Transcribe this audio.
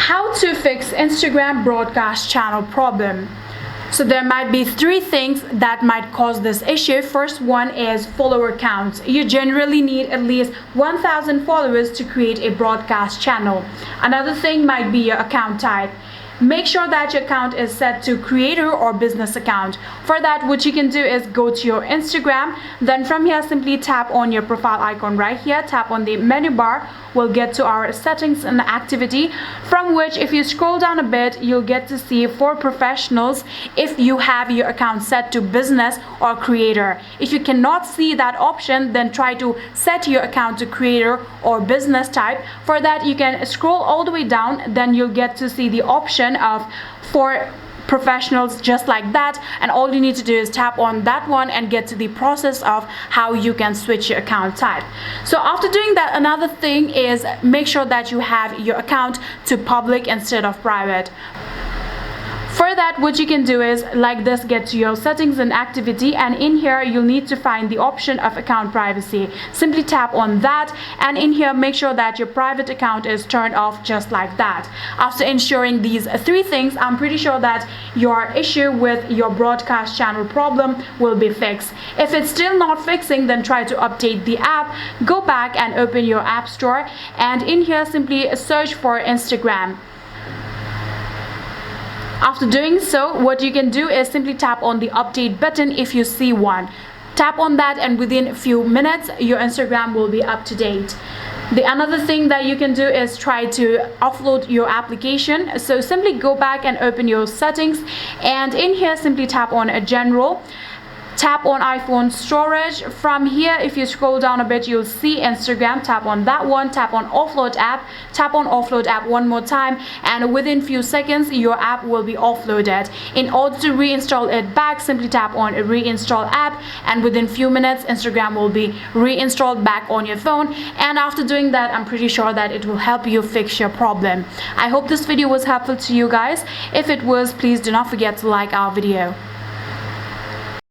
How to fix Instagram broadcast channel problem. So there might be three things that might cause this issue. First one is follower count. You generally need at least 1,000 followers to create a broadcast channel. Another thing might be your account type. Make sure that your account is set to creator or business account. For that, what you can do is go to your Instagram. Then from here, simply tap on your profile icon right here. Tap on the menu bar. We'll get to our settings and activity, from which if you scroll down a bit, you'll get to see for professionals if you have your account set to business or creator. If you cannot see that option, then try to set your account to creator or business type. For that, you can scroll all the way down, then you'll get to see the option of for professionals, just like that, and all you need to do is tap on that one and get to the process of how you can switch your account type. So after doing that, another thing is make sure that you have your account to public instead of private. For that, what you can do is like this, get to your settings and activity, and in here you'll need to find the option of account privacy. Simply tap on that, and in here make sure that your private account is turned off, just like that. After ensuring these three things, I'm pretty sure that your issue with your broadcast channel problem will be fixed. If it's still not fixing, then try to update the app. Go back and open your app store, and in here simply search for Instagram. After doing so, what you can do is simply tap on the update button if you see one. Tap on that, and within a few minutes your Instagram will be up to date. The another thing that you can do is try to offload your application. So simply go back and open your settings, and in here simply tap on a general. Tap on iPhone storage. From here, if you scroll down a bit, you'll see Instagram. Tap on that one. Tap on offload app. Tap on offload app one more time, and within few seconds your app will be offloaded. In order to reinstall it back, simply tap on a reinstall app, and within few minutes Instagram will be reinstalled back on your phone. And after doing that, I'm pretty sure that it will help you fix your problem. I hope this video was helpful to you guys. If it was, please do not forget to like our video.